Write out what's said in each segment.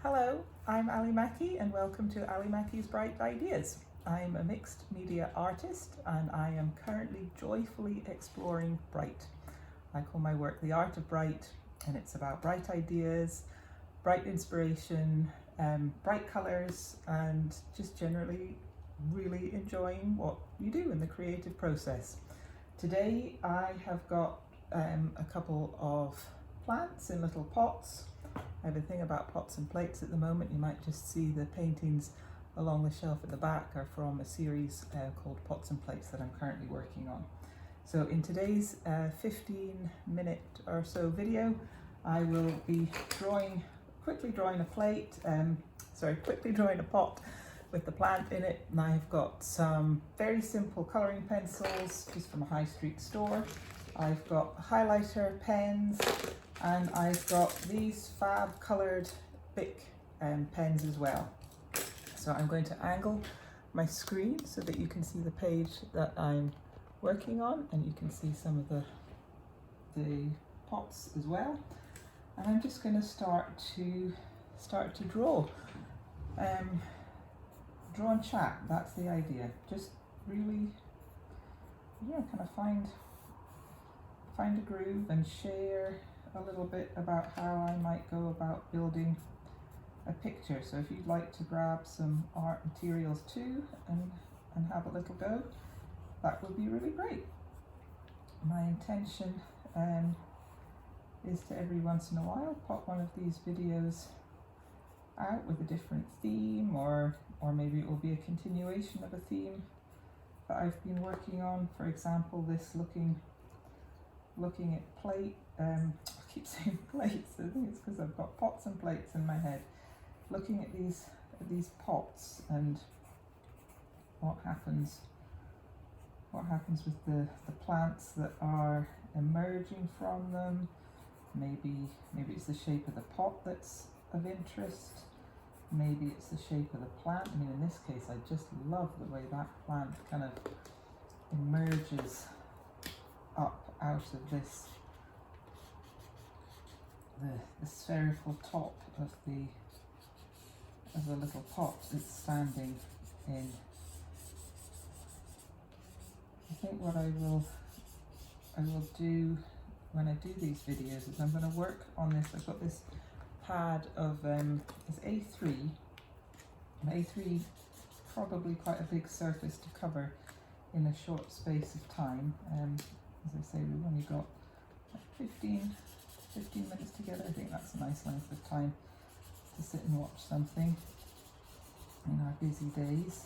Hello, I'm Ali Mackie and welcome to Ali Mackie's Bright Ideas. I'm a mixed media artist and I am currently joyfully exploring bright. I call my work The Art of Bright, and it's about bright ideas, bright inspiration, bright colours, and just generally really enjoying what you do in the creative process. Today I have got a couple of plants in little pots. I have a thing about pots and plates at the moment. You might just see the paintings along the shelf at the back are from a series called Pots and Plates that I'm currently working on. So in today's 15-minute or so video, I will be quickly drawing a pot with the plant in it, and I've got some very simple colouring pencils just from a high street store. I've got highlighter pens, and I've got these fab coloured Bic pens as well. So I'm going to angle my screen so that you can see the page that I'm working on, and you can see some of the pots as well. And I'm just going to start to draw. Draw and chat, that's the idea. Just really, kind of find a groove and share a little bit about how I might go about building a picture. So if you'd like to grab some art materials too and have a little go, that would be really great. My intention is to every once in a while pop one of these videos out with a different theme, or maybe it will be a continuation of a theme that I've been working on. For example, this looking at plate, I keep saying plates, I think it's because I've got pots and plates in my head. Looking at these pots and what happens with the plants that are emerging from them. Maybe it's the shape of the pot that's of interest. Maybe it's the shape of the plant. I mean, in this case, I just love the way that plant kind of emerges up out of this, the spherical top of the little pot it's standing in. I think what I will do when I do these videos is I'm going to work on this. I've got this pad of it's A3. And A3 probably quite a big surface to cover in a short space of time. As I say, we've only got 15 minutes together. I think that's a nice length of time to sit and watch something in our busy days.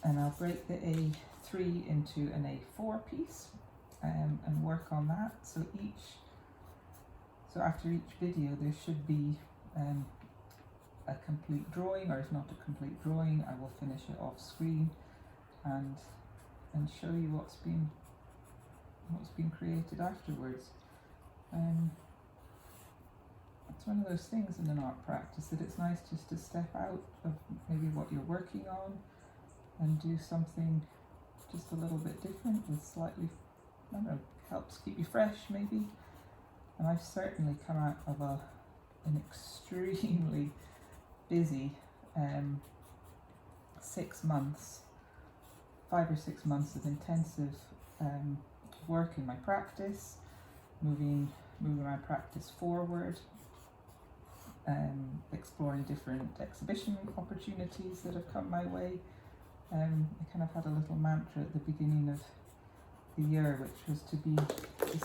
And I'll break the A3 into an A4 piece and work on that. So after each video there should be a complete drawing, or if not a complete drawing, I will finish it off screen and show you what's been created afterwards. It's one of those things in an art practice that it's nice just to step out of maybe what you're working on and do something just a little bit different with slightly, I don't know, helps keep you fresh maybe. And I've certainly come out of an extremely busy 6 months, 5 or 6 months of intensive work in my practice, moving my practice forward, exploring different exhibition opportunities that have come my way. I kind of had a little mantra at the beginning of the year, which was to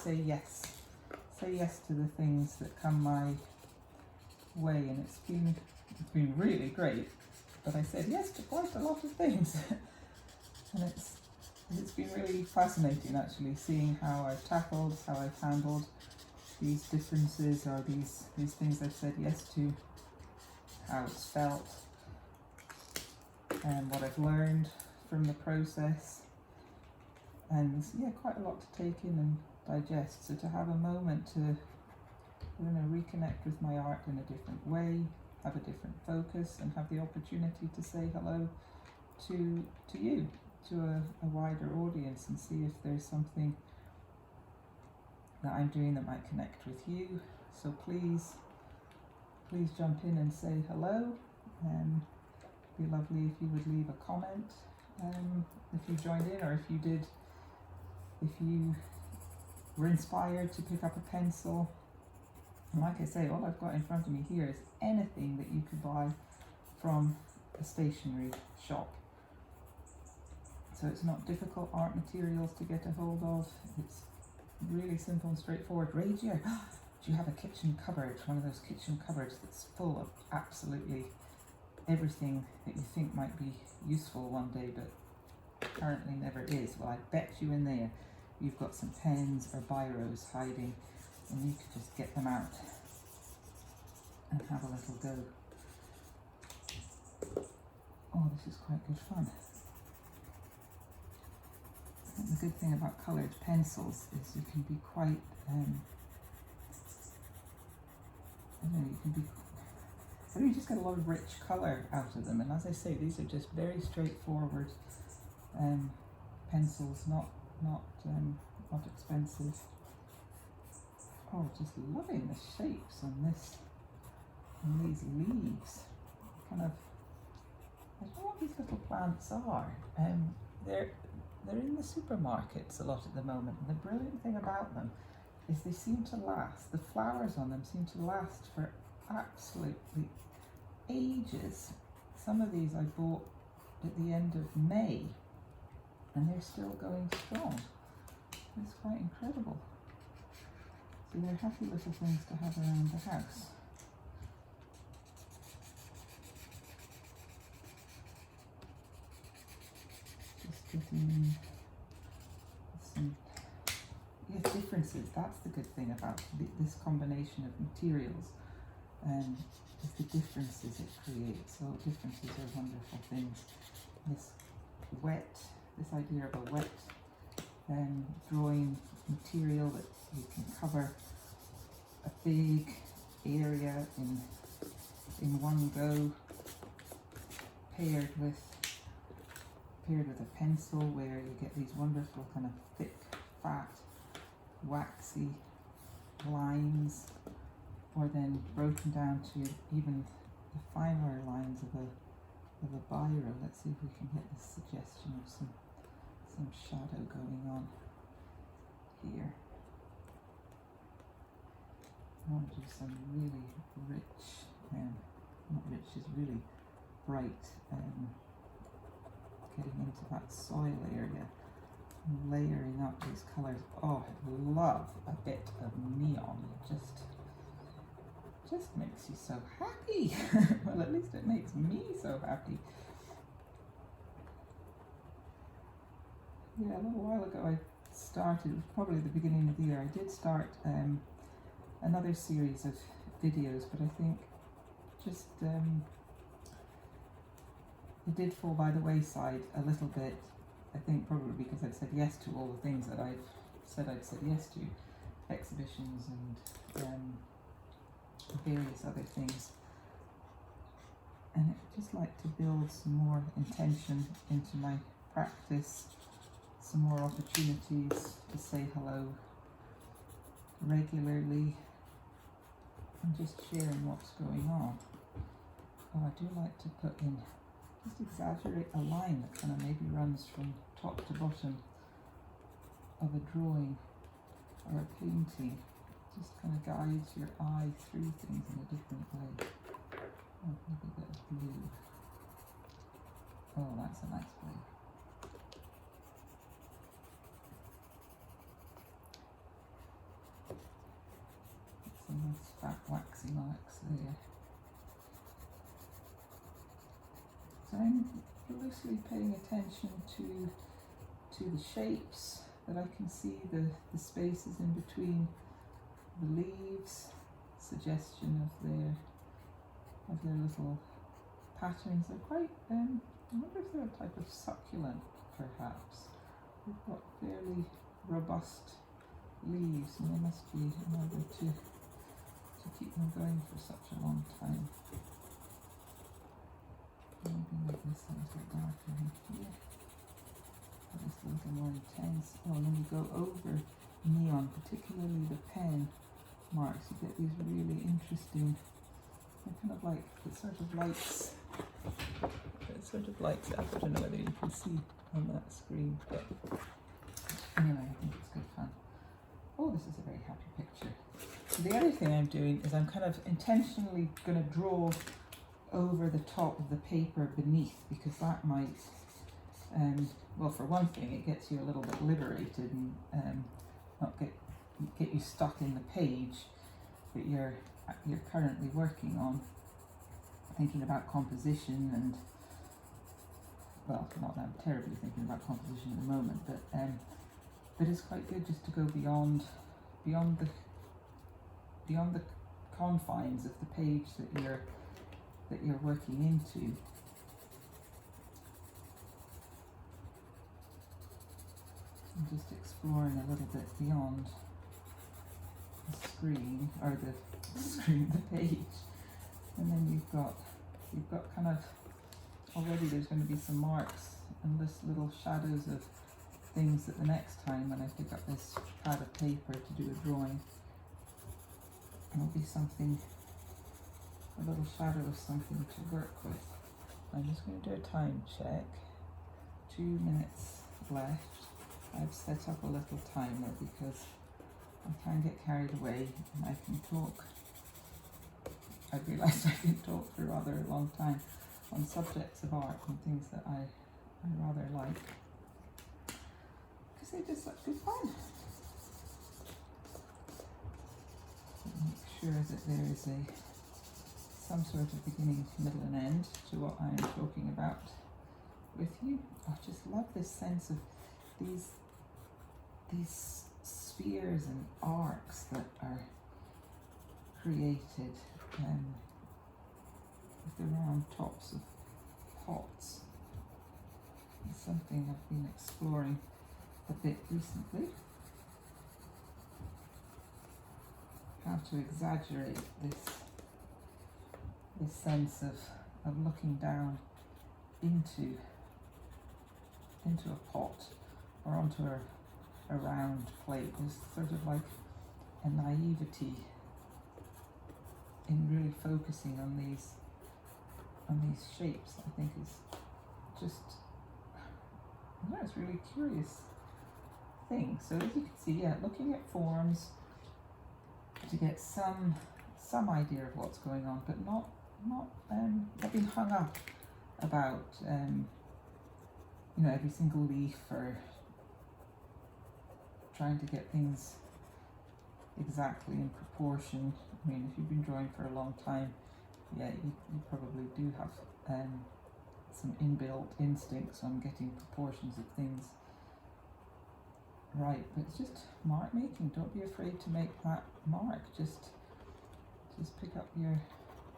say yes to the things that come my way, and it's been really great. But I said yes to quite a lot of things, and it's been really fascinating actually seeing how I've handled these differences, or these things I've said yes to, how it's felt, and what I've learned from the process. And quite a lot to take in and digest. So to have a moment to reconnect with my art in a different way, have a different focus, and have the opportunity to say hello to you, to a wider audience, and see if there's something that I'm doing that might connect with you. So please jump in and say hello. It'd be lovely if you would leave a comment if you joined in, or if you were inspired to pick up a pencil. And like I say, all I've got in front of me here is anything that you could buy from a stationery shop. So it's not difficult art materials to get a hold of. It's really simple and straightforward. Radio, do you have a kitchen cupboard? One of those kitchen cupboards that's full of absolutely everything that you think might be useful one day, but currently never is. Well, I bet you in there you've got some pens or biros hiding, and you could just get them out and have a little go. Oh, this is quite good fun. I think the good thing about coloured pencils is you can be quite, you just get a lot of rich colour out of them. And as I say, these are just very straightforward pencils, not expensive. Oh, just loving the shapes on these leaves. Kind of, I don't know what these little plants are. They're in the supermarkets a lot at the moment, and the brilliant thing about them is they seem to last. The flowers on them seem to last for absolutely ages. Some of these I bought at the end of May, and they're still going strong. It's quite incredible. So they're happy little things to have around the house. Just getting some differences. That's the good thing about this combination of materials, is the differences it creates. So differences are wonderful things. This idea of a wet drawing material that you can cover a big area in one go, paired with a pencil, where you get these wonderful kind of thick, fat, waxy lines, or then broken down to even the finer lines of a biro. Let's see if we can get this suggestion of some shadow going on here. I want to do some really rich, not rich, is really bright, getting into that soil area, and layering up these colours. Oh, I love a bit of neon. It just makes you so happy. Well, at least it makes me so happy. Yeah, a little while ago I started, it was probably the beginning of the year, I did start another series of videos, but I think just it did fall by the wayside a little bit. I think probably because I'd said yes to all the things that I've said I'd said yes to, exhibitions and various other things. And I'd just like to build some more intention into my practice, some more opportunities to say hello regularly, and just sharing what's going on. Oh, I do like to put in, just exaggerate a line that kind of maybe runs from top to bottom of a drawing or a painting. Just kind of guides your eye through things in a different way. Oh, maybe a bit of blue. Oh, that's a nice blue. Some nice fat waxy marks there. So I'm loosely paying attention to the shapes, that I can see the spaces in between the leaves, suggestion of their little patterns. They're quite, I wonder if they're a type of succulent, perhaps. They've got fairly robust leaves, and they must be in order to keep them going for such a long time. Maybe make this a little darker in here. This a little more intense. Oh, and then you go over neon, particularly the pen marks. You get these really interesting, they're kind of like, it sort of lights up. I don't know whether you can see on that screen, but anyway, I think it's good fun. Oh, this is a very happy picture. So the other thing I'm doing is I'm kind of intentionally going to draw over the top of the paper beneath, because that might, well, for one thing, it gets you a little bit liberated and not get you stuck in the page that you're currently working on, thinking about composition and, well, not that I'm terribly thinking about composition at the moment, but it's quite good just to go beyond the confines of the page that you're working into. And just exploring a little bit beyond the screen, or the page. And then you've got kind of, already there's going to be some marks and this little shadows of things that the next time when I pick up this pad of paper to do a drawing, there'll be something, a little shadow of something to work with. I'm just going to do a time check. 2 minutes left. I've set up a little timer because I can get carried away and I can talk. I've realised I can talk for a rather long time on subjects of art and things that I rather like, because they're just such good fun. Make sure that there is some sort of beginning, middle and end to what I am talking about with you. I just love this sense of these spheres and arcs that are created with the round tops of pots. It's something I've been exploring a bit recently. How to exaggerate this sense of looking down into a pot or onto a round plate. There's sort of like a naivety in really focusing on these shapes. I think is just, it's a really curious thing. So as you can see, looking at forms to get some idea of what's going on, but not being hung up about every single leaf, or trying to get things exactly in proportion. I mean, if you've been drawing for a long time, you probably do have some inbuilt instincts on getting proportions of things right, but it's just mark making. Don't be afraid to make that mark. Just pick up your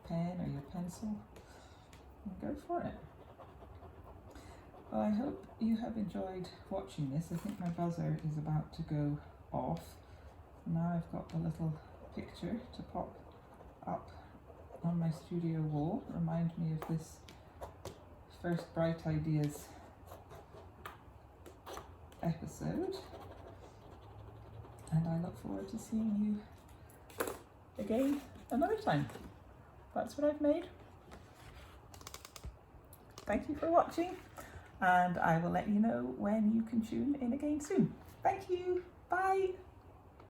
pen or your pencil and go for it. Well, I hope you have enjoyed watching this. I think my buzzer is about to go off. Now I've got a little picture to pop up on my studio wall. Remind me of this first Bright Ideas episode. And I look forward to seeing you again another time. That's what I've made. Thank you for watching, and I will let you know when you can tune in again soon. Thank you. Bye.